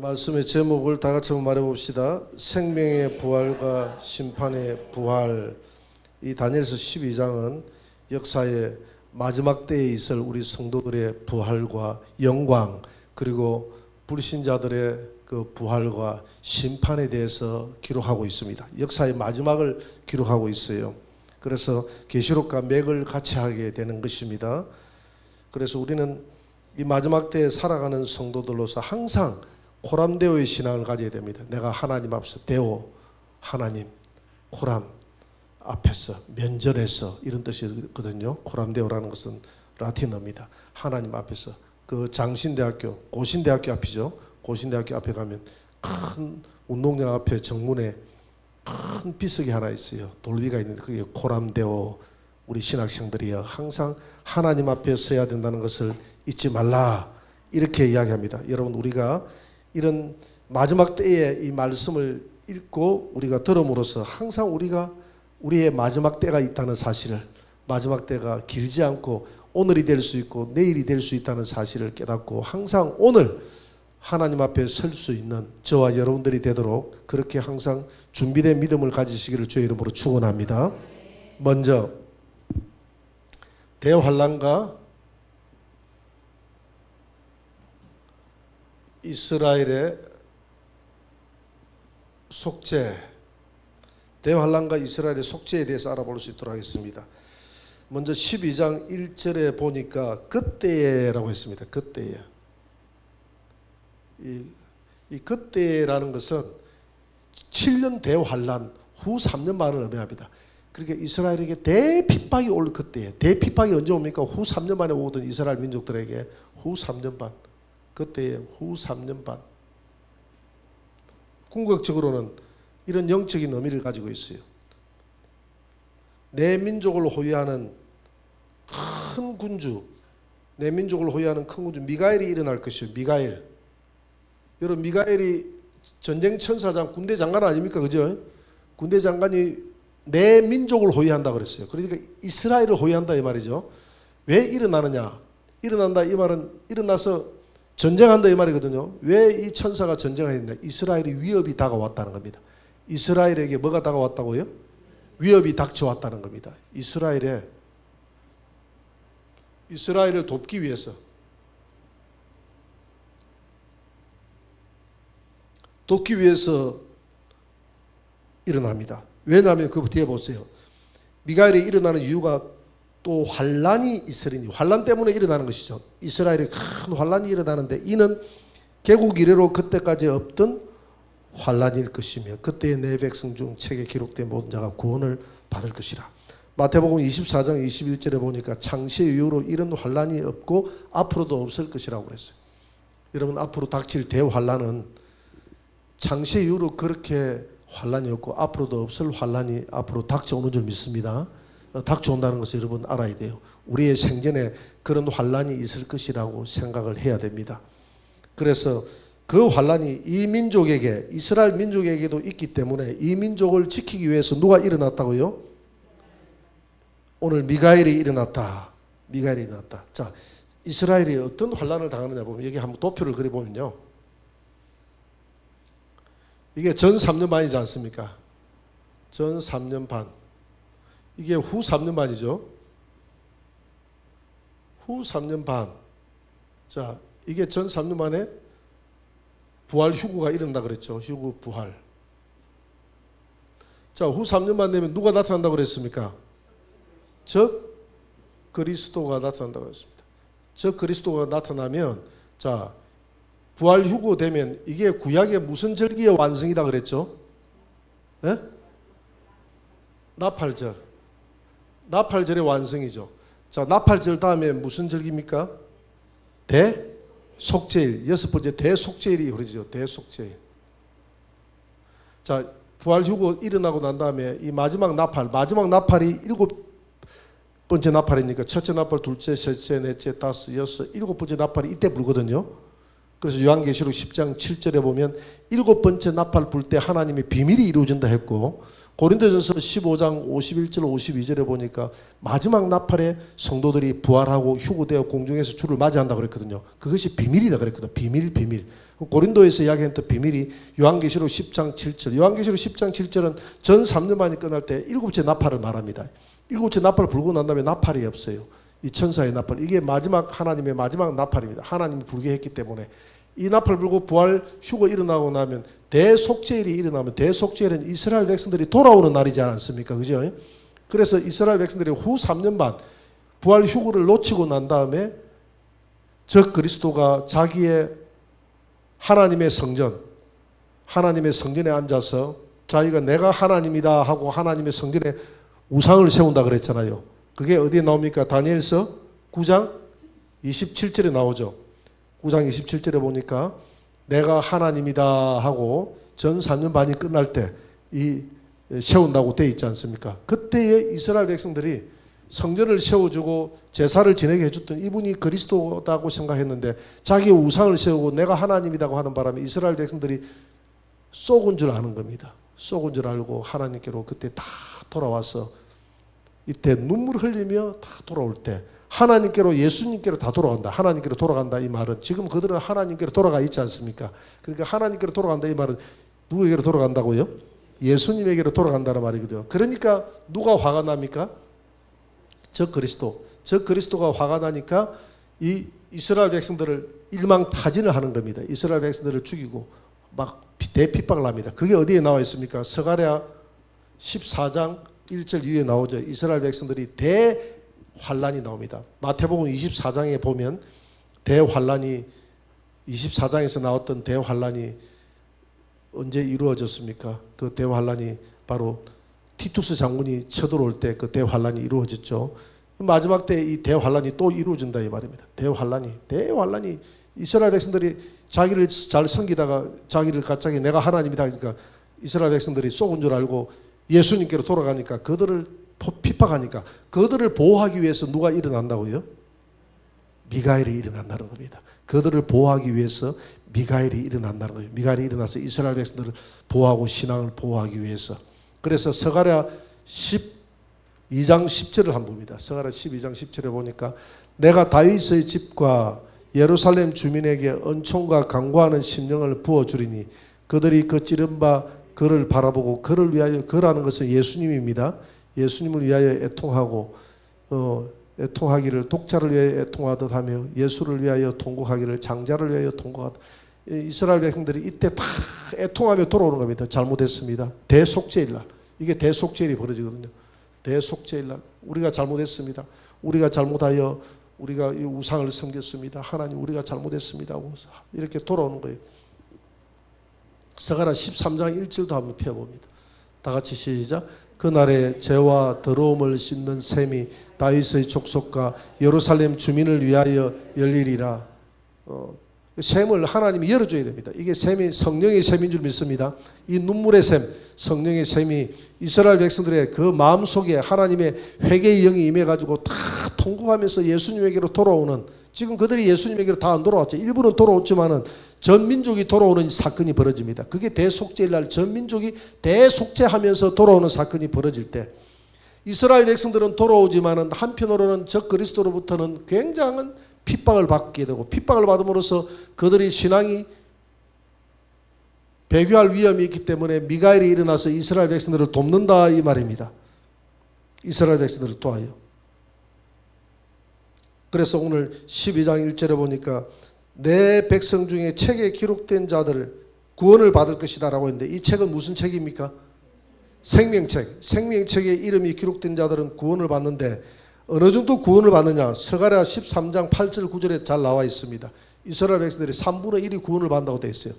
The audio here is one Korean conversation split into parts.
말씀의 제목을 다 같이 한번 말해봅시다. 생명의 부활과 심판의 부활. 이 다니엘서 12장은 역사의 마지막 때에 있을 우리 성도들의 부활과 영광, 그리고 불신자들의 그 부활과 심판에 대해서 기록하고 있습니다. 역사의 마지막을 기록하고 있어요. 그래서 계시록과 맥을 같이 하게 되는 것입니다. 그래서 우리는 이 마지막 때에 살아가는 성도들로서 항상 코람데오의 신앙을 가져야 됩니다. 내가 하나님 앞에서 데오, 하나님, 코람 앞에서, 면전에서, 이런 뜻이거든요. 코람데오라는 것은 라틴어입니다. 하나님 앞에서. 그 장신대학교, 고신대학교 앞이죠. 고신대학교 앞에 가면 큰 운동장 앞에 정문에 큰 비석이 하나 있어요. 돌비가 있는데 그게 코람데오. 우리 신학생들이요, 항상 하나님 앞에 서야 된다는 것을 잊지 말라, 이렇게 이야기합니다. 여러분, 우리가 이런 마지막 때에 이 말씀을 읽고 우리가 들음으로써 항상 우리가 우리의 마지막 때가 있다는 사실을, 마지막 때가 길지 않고 오늘이 될 수 있고 내일이 될 수 있다는 사실을 깨닫고 항상 오늘 하나님 앞에 설 수 있는 저와 여러분들이 되도록 그렇게 항상 준비된 믿음을 가지시기를 주의 이름으로 축원합니다. 먼저 대환란과 이스라엘의 속죄, 대환란과 이스라엘의 속죄에 대해서 알아볼 수 있도록 하겠습니다. 먼저 12장 1절에 보니까 그때라고 했습니다. 그때에. 이 그때라는 것은 7년 대환란 후 3년 반을 의미합니다. 그러니까 이스라엘에게 대핍박이 올 그때에, 대핍박이 언제 옵니까? 후 3년 만에 오거든. 이스라엘 민족들에게 후 3년 반, 그때에 후 3년 반. 궁극적으로는 이런 영적인 의미를 가지고 있어요. 내 민족을 호위하는 큰 군주, 내 민족을 호위하는 큰 군주 미가엘이 일어날 것이요. 미가엘. 여러분, 미가엘이 전쟁 천사장, 군대 장관 아닙니까? 그죠? 군대 장관이 내 민족을 호위한다 그랬어요. 그러니까 이스라엘을 호위한다 이 말이죠. 왜 일어나느냐? 일어난다 이 말은 일어나서 전쟁한다 이 말이거든요. 왜 이 천사가 전쟁을 했냐? 이스라엘이 위협이 다가왔다는 겁니다. 이스라엘에게 뭐가 다가왔다고요? 위협이 닥쳐왔다는 겁니다. 이스라엘을 돕기 위해서, 일어납니다. 왜냐하면 그 뒤에 보세요. 미가엘이 일어나는 이유가 또 환란이 있으리니, 환란 때문에 일어나는 것이죠. 이스라엘에 큰 환란이 일어나는데 이는 개국 이래로 그때까지 없던 환란일 것이며 그때의 내 백성 중 책에 기록된 모든 자가 구원을 받을 것이라. 마태복음 24장 21절에 보니까 창세 이후로 이런 환란이 없고 앞으로도 없을 것이라고 그랬어요. 여러분, 앞으로 닥칠 대환란은 창세 이후로 그렇게 환란이 없고 앞으로도 없을 환란이 앞으로 닥쳐오는 줄 믿습니다. 닥쳐온다는 것을 여러분 알아야 돼요. 우리의 생전에 그런 환란이 있을 것이라고 생각을 해야 됩니다. 그래서 그 환란이 이 민족에게, 이스라엘 민족에게도 있기 때문에 이 민족을 지키기 위해서 누가 일어났다고요? 오늘 미가엘이 일어났다. 미가엘이 일어났다. 자, 이스라엘이 어떤 환란을 당하느냐 보면 여기 한번 도표를 그려보면요. 이게 전 3년 반이지 않습니까? 전 3년 반. 이게 후 3년 반이죠. 후 3년 반. 자, 이게 전 3년 만에 부활 휴구가 일어난다 그랬죠. 휴구 부활. 자, 후 3년 반 되면 누가 나타난다고 그랬습니까? 적 그리스도가 나타난다고 했습니다. 적 그리스도가 나타나면, 자, 부활 휴고 되면 이게 구약의 무슨 절기의 완성이다 그랬죠? 네? 나팔절. 나팔절의 완성이죠. 자, 나팔절 다음에 무슨 절기입니까? 대속죄일. 6번째 대속죄일이 그러죠. 대속죄일. 자, 부활 휴고 일어나고 난 다음에 이 마지막 나팔이 7번째 나팔이니까 첫째 나팔, 둘째, 셋째, 넷째, 다섯, 여섯, 7번째 나팔이 이때 불거든요. 그래서 요한계시록 10장 7절에 보면 7번째 나팔 불 때 하나님의 비밀이 이루어진다 했고, 고린도전서 15장 51절 52절에 보니까 마지막 나팔에 성도들이 부활하고 휴고되어 공중에서 주를 맞이한다 그랬거든요. 그것이 비밀이다 그랬거든요. 비밀. 고린도에서 이야기했던 비밀이 요한계시록 10장 7절. 요한계시록 10장 7절은 전 3년반이 끝날 때 일곱째 나팔을 말합니다. 일곱째 나팔을 불고 난 다음에 나팔이 없어요. 이 천사의 나팔. 이게 마지막 하나님의 마지막 나팔입니다. 하나님이 불게 했기 때문에 이 나팔 불고 부활 휴거 일어나고 나면 대속죄일이 일어나면 대속죄일은 이스라엘 백성들이 돌아오는 날이지 않습니까? 그죠? 그래서 이스라엘 백성들이 후 3년 반 부활 휴거를 놓치고 난 다음에 적 그리스도가 자기의 하나님의 성전에 앉아서 자기가 내가 하나님이다 하고 하나님의 성전에 우상을 세운다 그랬잖아요. 그게 어디에 나옵니까? 다니엘서 9장 27절에 나오죠. 9장 27절에 보니까 내가 하나님이다 하고 전 4년 반이 끝날 때 이 세운다고 되어 있지 않습니까? 그때의 이스라엘 백성들이 성전을 세워주고 제사를 지내게 해줬던 이분이 그리스도다고 생각했는데 자기의 우상을 세우고 내가 하나님이라고 하는 바람에 이스라엘 백성들이 쏘은 줄 아는 겁니다. 쏘은 줄 알고 하나님께로 그때 다 돌아와서 이때 눈물 흘리며 다 돌아올 때 하나님께로 예수님께로 다 돌아간다. 하나님께로 돌아간다 이 말은 지금 그들은 하나님께로 돌아가 있지 않습니까? 그러니까 하나님께로 돌아간다 이 말은 누구에게로 돌아간다고요? 예수님에게로 돌아간다는 말이거든요. 그러니까 누가 화가 납니까? 저 그리스도가 화가 나니까 이 이스라엘 백성들을 일망타진을 하는 겁니다. 이스라엘 백성들을 죽이고 막 대핍박을 합니다. 그게 어디에 나와 있습니까? 스가랴 14장 1절 위에 나오죠. 이스라엘 백성들이 대환란이 나옵니다. 마태복음 24장에 보면 대환란이 24장에서 나왔던 대환란이 언제 이루어졌습니까? 그 대환란이 바로 티투스 장군이 쳐들어올 때 그 대환란이 이루어졌죠. 마지막 때 이 대환란이 또 이루어진다 이 말입니다. 대환란이 이스라엘 백성들이 자기를 잘 섬기다가 자기를 갑자기 내가 하나님이다 하니까 이스라엘 백성들이 쏘은 줄 알고 예수님께로 돌아가니까 그들을 핍박하니까 그들을 보호하기 위해서 누가 일어난다고요? 미가엘이 일어난다는 겁니다. 그들을 보호하기 위해서 미가엘이 일어난다는 거예요. 미가엘이 일어나서 이스라엘 백성들을 보호하고 신앙을 보호하기 위해서. 그래서 스가랴 12장 10절을 한번 봅니다. 스가랴 12장 10절에 보니까 내가 다윗의 집과 예루살렘 주민에게 은총과 강구하는 심령을 부어주리니 그들이 그 찌른 바 그를 바라보고 그를 위하여 그라는 것은 예수님입니다. 예수님을 위하여 애통하고 애통하기를 독자를 위하여 애통하듯 하며 예수를 위하여 통곡하기를 장자를 위하여 통곡하듯. 이스라엘 백성들이 이때 다 애통하며 돌아오는 겁니다. 잘못했습니다. 대속죄일날. 이게 대속죄일이 벌어지거든요. 대속죄일날 우리가 잘못했습니다. 우리가 잘못하여 우리가 이 우상을 섬겼습니다. 하나님 우리가 잘못했습니다. 이렇게 돌아오는 거예요. 스가랴 13장 1절도 한번 펴봅니다. 다 같이 시작. 그날에 죄와 더러움을 씻는 셈이 다윗의 족속과 예루살렘 주민을 위하여 열리리라. 셈을 하나님이 열어줘야 됩니다. 이게 셈이 성령의 셈인 줄 믿습니다. 이 눈물의 셈, 성령의 셈이 이스라엘 백성들의 그 마음속에 하나님의 회개의 영이 임해가지고 다 통곡하면서 예수님에게로 돌아오는, 지금 그들이 예수님에게로 다 안 돌아왔죠. 일부는 돌아왔지만은 전 민족이 돌아오는 사건이 벌어집니다. 그게 대속죄일날 전 민족이 대속죄하면서 돌아오는 사건이 벌어질 때 이스라엘 백성들은 돌아오지만은 한편으로는 적 그리스도로부터는 굉장한 핍박을 받게 되고 핍박을 받음으로써 그들의 신앙이 배교할 위험이 있기 때문에 미가엘이 일어나서 이스라엘 백성들을 돕는다 이 말입니다. 이스라엘 백성들을 도와요. 그래서 오늘 12장 1절에 보니까 내 백성 중에 책에 기록된 자들 구원을 받을 것이다 라고 했는데 이 책은 무슨 책입니까? 생명책. 생명책에 이름이 기록된 자들은 구원을 받는데 어느 정도 구원을 받느냐? 스가랴 13장 8절 9절에 잘 나와 있습니다. 이스라엘 백성들이 3분의 1이 구원을 받는다고 되어 있어요.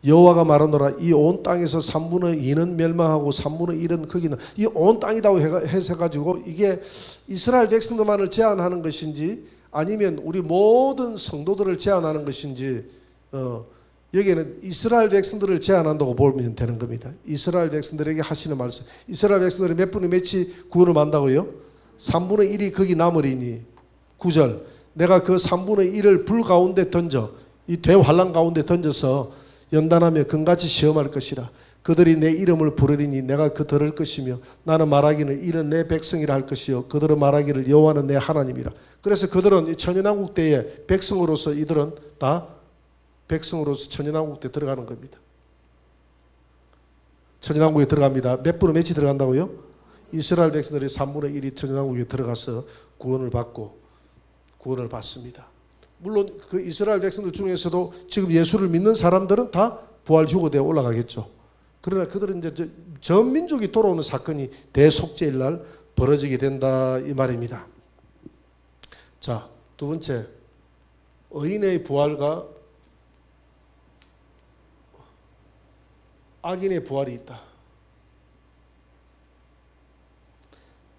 여호와가 말하노라 이 온 땅에서 3분의 2는 멸망하고 3분의 1은 거기는 이 온 땅이라고 해가지고 이게 이스라엘 백성들만을 제한하는 것인지 아니면 우리 모든 성도들을 제한하는 것인지 여기에는 이스라엘 백성들을 제한한다고 보면 되는 겁니다. 이스라엘 백성들에게 하시는 말씀. 이스라엘 백성들이 몇 분의 몇이 구원을 받는다고요? 3분의 1이 거기 남으리니 9절 내가 그 3분의 1을 불 가운데 던져 이 대환란 가운데 던져서 연단하며 금같이 시험할 것이라. 그들이 내 이름을 부르리니 내가 그 들을 것이며 나는 말하기를 이는 내 백성이라 할 것이요 그들은 말하기를 여호와는 내 하나님이라. 그래서 그들은 천연왕국 때의 백성으로서 이들은 다 백성으로서 천연왕국에 들어가는 겁니다. 천연왕국에 들어갑니다. 몇 분의 몇이 들어간다고요? 이스라엘 백성들이 3분의 1이 천연왕국에 들어가서 구원을 받습니다. 물론 그 이스라엘 백성들 중에서도 지금 예수를 믿는 사람들은 다 부활 휴거되어 올라가겠죠. 그러나 그들은 이제 전 민족이 돌아오는 사건이 대속죄일 날 벌어지게 된다 이 말입니다. 자, 두 번째, 의인의 부활과 악인의 부활이 있다.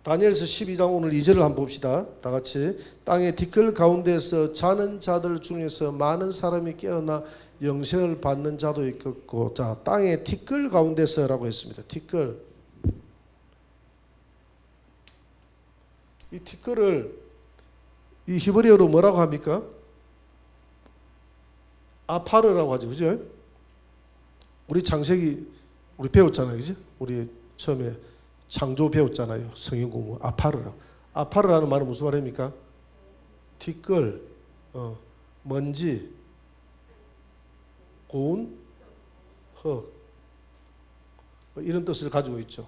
다니엘서 12장 오늘 2절을 한번 봅시다. 다 같이. 땅의 티끌 가운데서 자는 자들 중에서 많은 사람이 깨어나 영생을 받는 자도 있겠고, 자, 땅의 티끌 가운데서라고 했습니다. 티끌. 이 티끌을 이 히브리어로 뭐라고 합니까? 아파르라고 하죠. 그죠? 우리 창세기 우리 배웠잖아요. 그죠? 우리 처음에 창조 배웠잖아요. 성경 공부. 아파르라고. 아파르라는 말은 무슨 말입니까? 티끌, 먼지, 고운, 흙 이런 뜻을 가지고 있죠.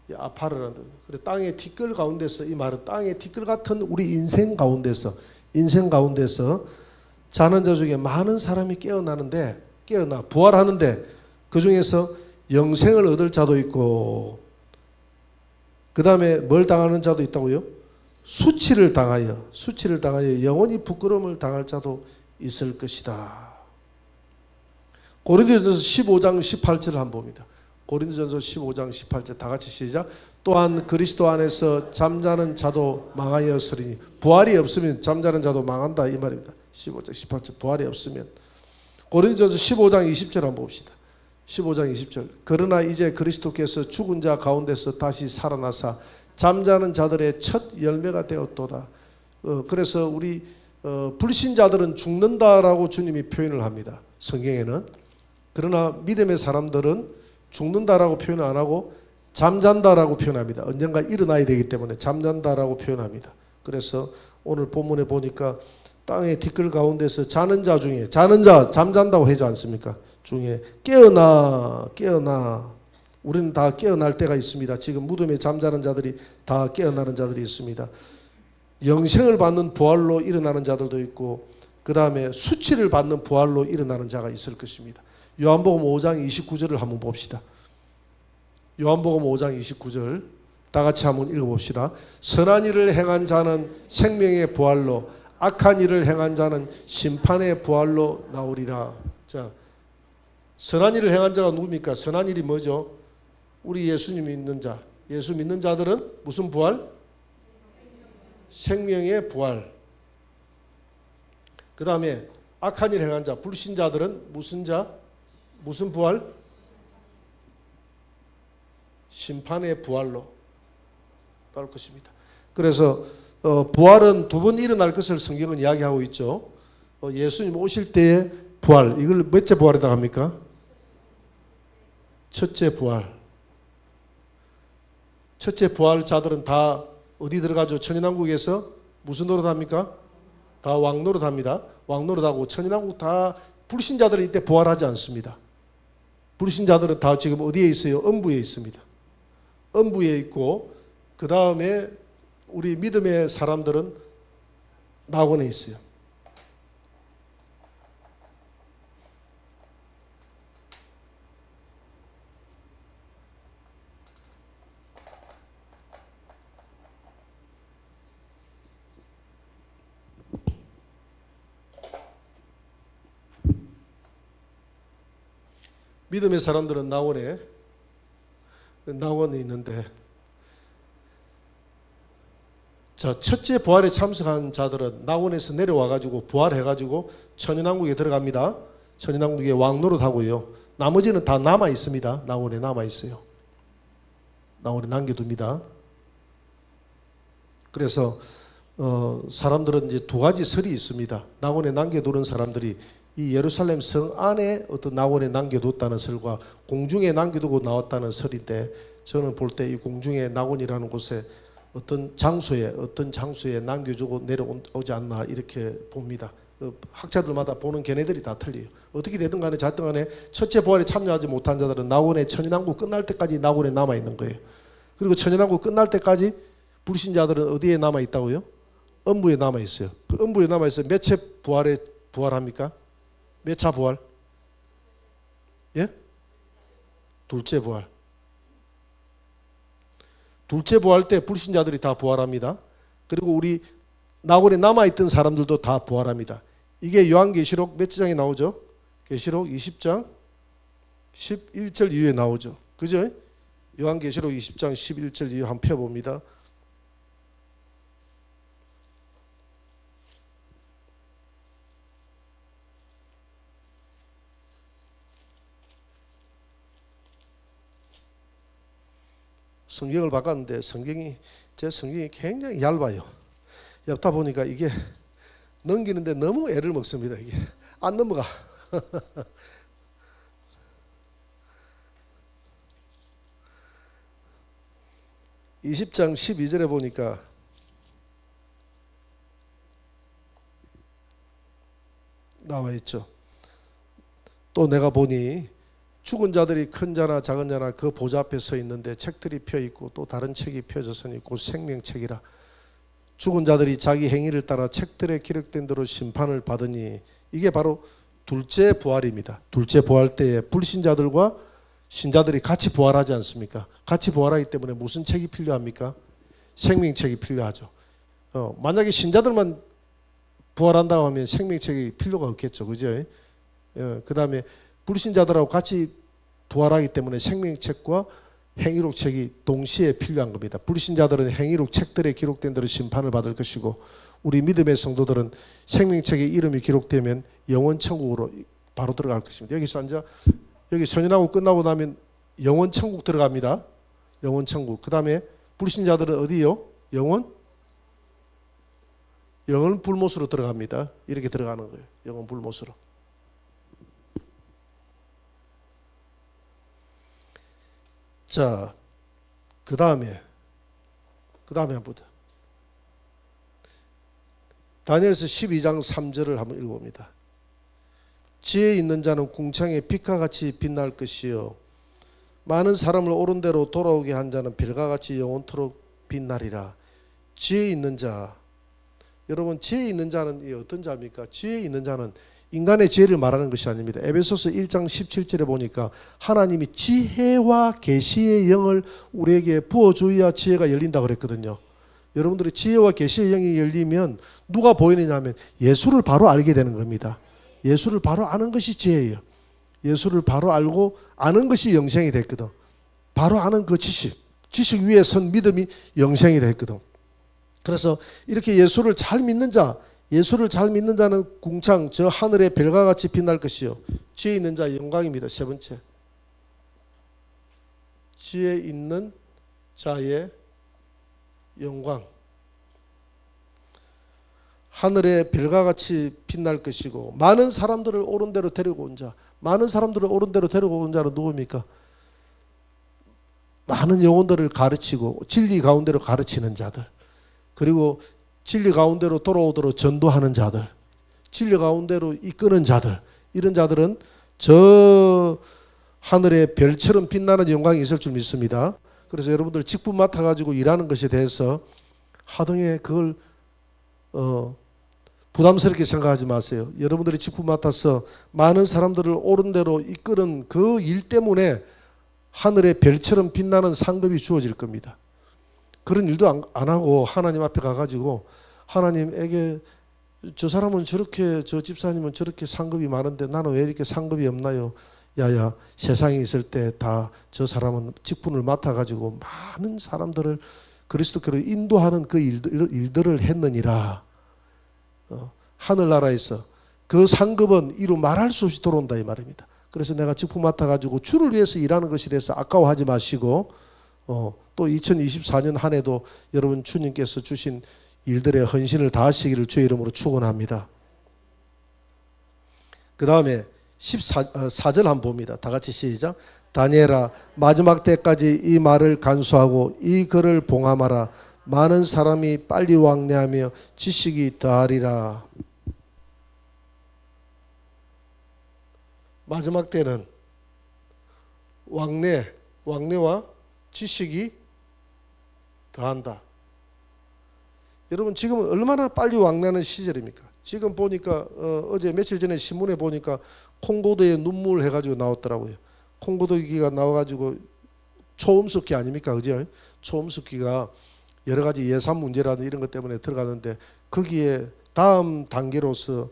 이 아파르라는 뜻. 그래 땅의 티끌 가운데서 이 말은 땅의 티끌 같은 우리 인생 가운데서 자는 자 중에 많은 사람이 깨어나 부활하는데 그 중에서 영생을 얻을 자도 있고 그 다음에 뭘 당하는 자도 있다고요? 수치를 당하여 영원히 부끄러움을 당할 자도 있을 것이다. 고린도전서 15장 18절을 한번 봅니다. 고린도전서 15장 18절 다 같이 시작. 또한 그리스도 안에서 잠자는 자도 망하였으리니 부활이 없으면 잠자는 자도 망한다 이 말입니다. 15장 18절 부활이 없으면. 고린도전서 15장 20절 한번 봅시다. 15장 20절. 그러나 이제 그리스도께서 죽은 자 가운데서 다시 살아나사 잠자는 자들의 첫 열매가 되었도다. 그래서 우리 불신자들은 죽는다라고 주님이 표현을 합니다. 성경에는. 그러나 믿음의 사람들은 죽는다라고 표현 안 하고 잠잔다라고 표현합니다. 언젠가 일어나야 되기 때문에 잠잔다라고 표현합니다. 그래서 오늘 본문에 보니까 땅의 티끌 가운데서 자는 자 중에 잠잔다고 하지 않습니까? 중에 깨어나 우리는 다 깨어날 때가 있습니다. 지금 무덤에 잠자는 자들이 다 깨어나는 자들이 있습니다. 영생을 받는 부활로 일어나는 자들도 있고 그 다음에 수치를 받는 부활로 일어나는 자가 있을 것입니다. 요한복음 5장 29절을 한번 봅시다. 요한복음 5장 29절 다 같이 한번 읽어봅시다. 선한 일을 행한 자는 생명의 부활로 악한 일을 행한 자는 심판의 부활로 나오리라. 자, 선한 일을 행한 자가 누굽니까? 선한 일이 뭐죠? 우리 예수님 믿는 자. 예수 믿는 자들은 무슨 부활? 생명의 부활. 그 다음에 악한 일을 행한 자, 불신자들은 무슨 자? 무슨 부활? 심판의 부활로 나올 것입니다. 그래서 부활은 두 번 일어날 것을 성경은 이야기하고 있죠. 예수님 오실 때의 부활, 이걸 몇째 부활이라고 합니까? 첫째 부활. 첫째 부활자들은 다 어디 들어가죠? 천연왕국에서 무슨 노릇합니까? 다 왕노릇합니다. 왕노릇하고 천연왕국 다 불신자들은 이때 부활하지 않습니다. 불신자들은 다 지금 어디에 있어요? 음부에 있습니다. 음부에 있고 그 다음에 우리 믿음의 사람들은 낙원에 있어요. 믿음의 사람들은 낙원에 있는데, 자, 첫째 부활에 참석한 자들은 낙원에서 내려와가지고 부활해가지고 천연왕국에 들어갑니다. 천연왕국에 왕노릇하고요. 나머지는 다 남아 있습니다. 낙원에 남아 있어요. 낙원에 남겨둡니다. 그래서 사람들은 이제 두 가지 설이 있습니다. 낙원에 남겨두는 사람들이 이 예루살렘 성 안에 어떤 낙원에 남겨뒀다는 설과 공중에 남겨두고 나왔다는 설인데, 저는 볼 때 이 공중의 낙원이라는 곳에 어떤 장소에 남겨주고 내려오지 않나 이렇게 봅니다. 학자들마다 보는 견해들이 다 틀려요. 어떻게 되든 간에 자든 간에 첫째 부활에 참여하지 못한 자들은 낙원의 천연왕국 끝날 때까지 낙원에 남아 있는 거예요. 그리고 천연왕국 끝날 때까지 불신자들은 어디에 남아 있다고요? 음부에 남아 있어요. 그 음부에 남아 있어요. 몇 채 부활에 부활합니까? 몇 차 부활? 예? 둘째 부활. 둘째 부활 때 불신자들이 다 부활합니다. 그리고 우리 낙원에 남아있던 사람들도 다 부활합니다. 이게 요한계시록 몇 장에 나오죠? 계시록 20장 11절 이후에 나오죠. 그죠? 요한계시록 20장 11절 이후 한번 펴봅니다. 성경을 바꿨는데 제 성경이 굉장히 얇아요. 얇다 보니까 이게 넘기는데 너무 애를 먹습니다. 이게 안 넘어가. 20장 12절에 보니까 나와 있죠. 또 내가 보니 죽은 자들이 큰 자나 작은 자나 그 보좌 앞에 서 있는데 책들이 펴 있고 또 다른 책이 펴져서니 곧 생명책이라. 죽은 자들이 자기 행위를 따라 책들에 기록된 대로 심판을 받으니, 이게 바로 둘째 부활입니다. 둘째 부활 때에 불신자들과 신자들이 같이 부활하지 않습니까? 같이 부활하기 때문에 무슨 책이 필요합니까? 생명책이 필요하죠. 만약에 신자들만 부활한다고 하면 생명책이 필요가 없겠죠. 그죠? 그 다음에 불신자들하고 같이 부활하기 때문에 생명책과 행위록책이 동시에 필요한 겁니다. 불신자들은 행위록 책들에 기록된 대로 심판을 받을 것이고, 우리 믿음의 성도들은 생명책에 이름이 기록되면 영원 천국으로 바로 들어갈 것입니다. 여기서 이제 여기 선연하고 끝나고 나면 영원 천국 들어갑니다. 영원 천국. 그 다음에 불신자들은 어디요? 영원 불못으로 들어갑니다. 이렇게 들어가는 거예요. 영원 불못으로. 자, 그 다음에 한번 보자. 다니엘서 12장 3절을 한번 읽어봅니다. 지혜 있는 자는 궁창의 빛과 같이 빛날 것이요 많은 사람을 옳은 대로 돌아오게 한 자는 별과 같이 영원토록 빛나리라. 지혜 있는 자, 여러분 지혜 있는 자는 어떤 자입니까? 지혜 있는 자는 인간의 지혜를 말하는 것이 아닙니다. 에베소서 1장 17절에 보니까 하나님이 지혜와 계시의 영을 우리에게 부어주어야 지혜가 열린다고 그랬거든요. 여러분들이 지혜와 계시의 영이 열리면 누가 보이느냐 하면 예수를 바로 알게 되는 겁니다. 예수를 바로 아는 것이 지혜예요. 예수를 바로 알고 아는 것이 영생이 됐거든. 바로 아는 그 지식 위에 선 믿음이 영생이 됐거든. 그래서 이렇게 예수를 잘 믿는 자는 궁창 저 하늘의 별과 같이 빛날 것이요 지혜 있는 자 영광입니다. 세 번째, 지혜 있는 자의 영광. 하늘의 별과 같이 빛날 것이고 많은 사람들을 옳은 대로 데리고 온 자. 많은 사람들을 옳은 대로 데리고 온 자는 누굽니까? 많은 영혼들을 가르치고 진리 가운데로 가르치는 자들, 그리고 진리 가운데로 돌아오도록 전도하는 자들, 진리 가운데로 이끄는 자들, 이런 자들은 저 하늘의 별처럼 빛나는 영광이 있을 줄 믿습니다. 그래서 여러분들 직분 맡아가지고 일하는 것에 대해서 하등에 그걸 부담스럽게 생각하지 마세요. 여러분들이 직분 맡아서 많은 사람들을 옳은 대로 이끄는 그 일 때문에 하늘의 별처럼 빛나는 상급이 주어질 겁니다. 그런 일도 안 하고 하나님 앞에 가가지고 하나님에게 저 사람은 저렇게, 저 집사님은 저렇게 상급이 많은데 나는 왜 이렇게 상급이 없나요? 야야, 세상에 있을 때 다 저 사람은 직분을 맡아가지고 많은 사람들을 그리스도께로 인도하는 그 일들을 했느니라. 하늘나라에서 그 상급은 이루 말할 수 없이 들어온다 이 말입니다. 그래서 내가 직분 맡아가지고 주를 위해서 일하는 것에 대해서 아까워하지 마시고 또 2024년 한 해도 여러분 주님께서 주신 일들의 헌신을 다하시기를 주의 이름으로 축원합니다. 그 다음에 14절 한번 봅니다. 다 같이 시작. 다니엘아, 마지막 때까지 이 말을 간수하고 이 글을 봉함하라. 많은 사람이 빨리 왕래하며 지식이 더하리라. 마지막 때는 왕래와 지식이 더한다. 여러분 지금 얼마나 빨리 왕래하는 시절입니까? 지금 보니까 어제 며칠 전에 신문에 보니까 콩고도에 눈물 해가지고 나왔더라고요. 콩고도기가 나와가지고 초음속기 아닙니까? 그죠? 초음속기가 여러 가지 예산 문제라든 이런 것 때문에 들어가는데 거기에 다음 단계로서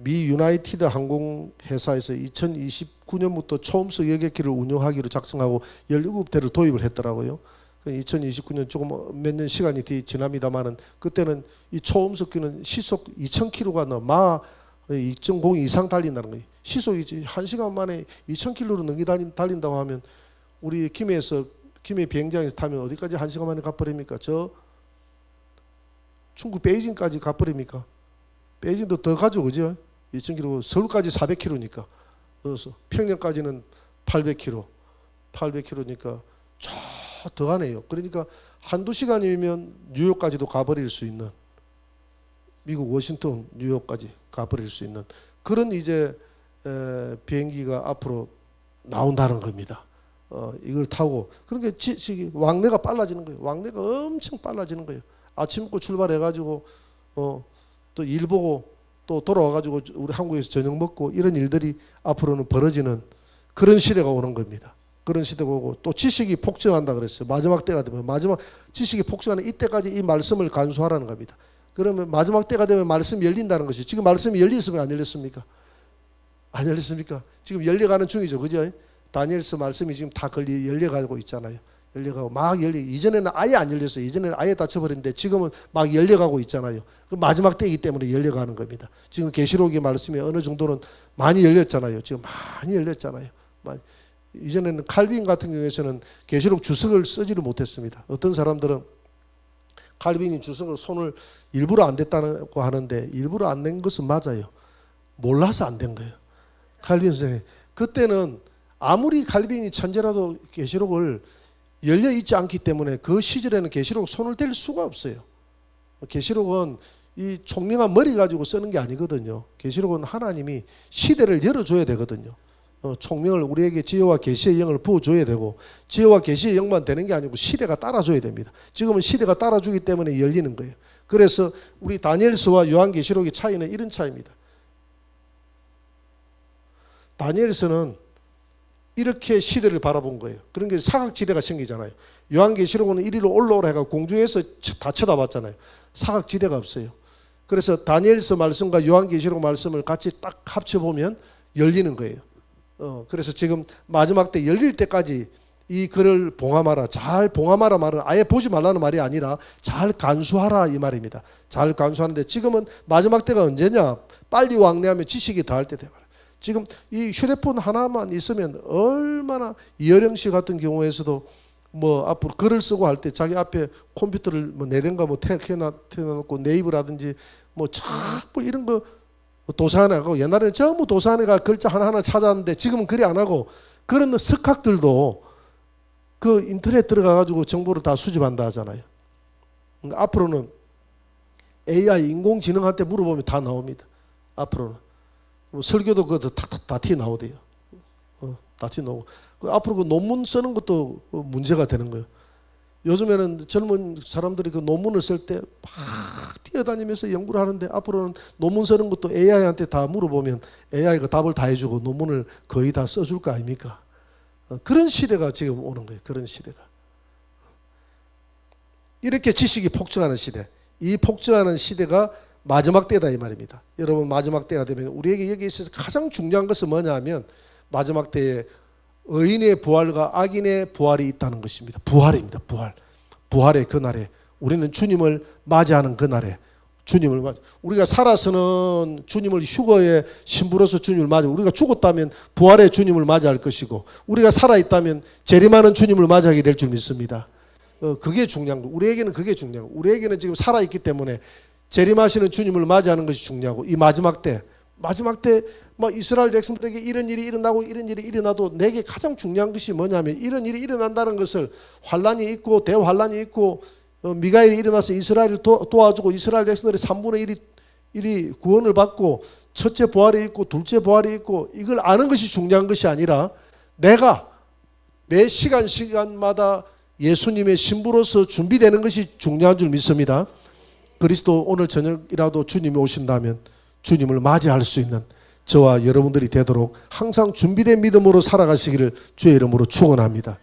미 유나이티드 항공회사에서 2029년부터 초음속 여객기를 운영하기로 작성하고 17대를 도입을 했더라고요. 2029년 조금 몇 년 시간이 지납니다만은 그때는 이 초음속기는 시속 2000km가 넘어 2.0 이상 달린다는 거예요. 시속이 1시간 만에 2000km로 넘게 달린다고 하면 우리 김해 비행장에서 타면 어디까지 1시간 만에 가버립니까? 저 중국 베이징까지 가버립니까? 베이징도 더 가죠, 그죠? 2000km, 서울까지 400km니까. 그래서 평양까지는 800km니까 더 가네요. 그러니까 한두 시간이면 뉴욕까지도 가버릴 수 있는, 미국 워싱턴 뉴욕까지 가버릴 수 있는 그런 이제 비행기가 앞으로 나온다는 겁니다. 이걸 타고 그러니까 왕래가 빨라지는 거예요. 왕래가 엄청 빨라지는 거예요. 아침 먹고 출발해가지고 또 일 보고 또 돌아와가지고 우리 한국에서 저녁 먹고 이런 일들이 앞으로는 벌어지는 그런 시대가 오는 겁니다. 그런 시대가 오고 또 지식이 폭증한다 그랬어요. 마지막 때가 되면 마지막 지식이 폭증하는 이때까지 이 말씀을 간수하라는 겁니다. 그러면 마지막 때가 되면 말씀이 열린다는 것이 지금 말씀이 열렸으면 안 열렸습니까? 안 열렸습니까? 지금 열려가는 중이죠. 그죠? 다니엘서 말씀이 지금 다 열려가고 있잖아요. 열려가고 막 이전에는 아예 안 열렸어요. 이전에는 아예 닫혀버렸는데 지금은 막 열려가고 있잖아요. 그 마지막 때이기 때문에 열려가는 겁니다. 지금 계시록의 말씀이 어느 정도는 많이 열렸잖아요. 지금 많이 열렸잖아요. 이전에는 칼빈 같은 경우에서는 계시록 주석을 쓰지를 못했습니다. 어떤 사람들은 칼빈이 주석을 손을 일부러 안 댔다고 하는데 일부러 안 낸 것은 맞아요. 몰라서 안 된 거예요. 칼빈 선생님 그때는 아무리 칼빈이 천재라도 계시록을 열려 있지 않기 때문에 그 시절에는 계시록 손을 댈 수가 없어요. 계시록은 이 총명한 머리 가지고 쓰는 게 아니거든요. 계시록은 하나님이 시대를 열어줘야 되거든요. 총명을 우리에게 지혜와 계시의 영을 부어줘야 되고 지혜와 계시의 영만 되는 게 아니고 시대가 따라줘야 됩니다. 지금은 시대가 따라주기 때문에 열리는 거예요. 그래서 우리 다니엘서와 요한계시록의 차이는 이런 차이입니다. 다니엘서는 이렇게 시대를 바라본 거예요. 그런 게 사각지대가 생기잖아요. 요한계시록은 이리로 올라오라 해가 공중에서 다 쳐다봤잖아요. 사각지대가 없어요. 그래서 다니엘서 말씀과 요한계시록 말씀을 같이 딱 합쳐보면 열리는 거예요. 그래서 지금 마지막 때 열릴 때까지 이 글을 봉함하라. 잘 봉함하라 말은 아예 보지 말라는 말이 아니라 잘 간수하라 이 말입니다. 잘 간수하는데 지금은 마지막 때가 언제냐? 빨리 왕래하면 지식이 더할 때 돼요. 지금 이 휴대폰 하나만 있으면 얼마나 이어령 씨 같은 경우에서도 뭐 앞으로 글을 쓰고 할 때 자기 앞에 컴퓨터를 뭐 내던가 뭐 태워놓고 네이버라든지 뭐 자꾸 이런 거 도서관에가고 옛날에는 전부 도서관에가 글자 하나하나 찾았는데 지금은 그리 안 하고 그런 석학들도 그 인터넷 들어가가지고 정보를 다 수집한다 하잖아요. 그러니까 앞으로는 AI 인공지능한테 물어보면 다 나옵니다. 앞으로는 설교도 그것도 다 튀어나오대요. 다 튀어나오고 앞으로 그 논문 쓰는 것도 문제가 되는 거예요. 요즘에는 젊은 사람들이 그 논문을 쓸 때 막 뛰어다니면서 연구를 하는데 앞으로는 논문 쓰는 것도 AI한테 다 물어보면 AI가 답을 다 해주고 논문을 거의 다 써줄 거 아닙니까? 그런 시대가 지금 오는 거예요. 그런 시대가. 이렇게 지식이 폭증하는 시대. 이 폭증하는 시대가 마지막 때다 이 말입니다. 여러분 마지막 때가 되면 우리에게 여기 있어서 가장 중요한 것은 뭐냐 하면 마지막 때에 의인의 부활과 악인의 부활이 있다는 것입니다. 부활입니다. 부활의 그날에 우리는 주님을 맞이하는 그날에 주님을 맞이. 우리가 살아서는 주님을 휴거의 신부로서 주님을 맞이. 우리가 죽었다면 부활의 주님을 맞이할 것이고 우리가 살아있다면 재림하는 주님을 맞이하게 될 줄 믿습니다. 그게 중요한 거. 우리에게는 그게 중요한 거. 우리에게는 지금 살아있기 때문에 재림하시는 주님을 맞이하는 것이 중요하고 이 마지막 때 막 이스라엘 백성들에게 이런 일이 일어나고 이런 일이 일어나도 내게 가장 중요한 것이 뭐냐면 이런 일이 일어난다는 것을 환란이 있고 대환란이 있고 미가엘이 일어나서 이스라엘을 도와주고 이스라엘 백성들의 3분의 1이 이리 구원을 받고 첫째 부활이 있고 둘째 부활이 있고 이걸 아는 것이 중요한 것이 아니라 내가 매 시간마다 예수님의 신부로서 준비되는 것이 중요한 줄 믿습니다. 그리스도 오늘 저녁이라도 주님이 오신다면 주님을 맞이할 수 있는 저와 여러분들이 되도록 항상 준비된 믿음으로 살아가시기를 주의 이름으로 축원합니다.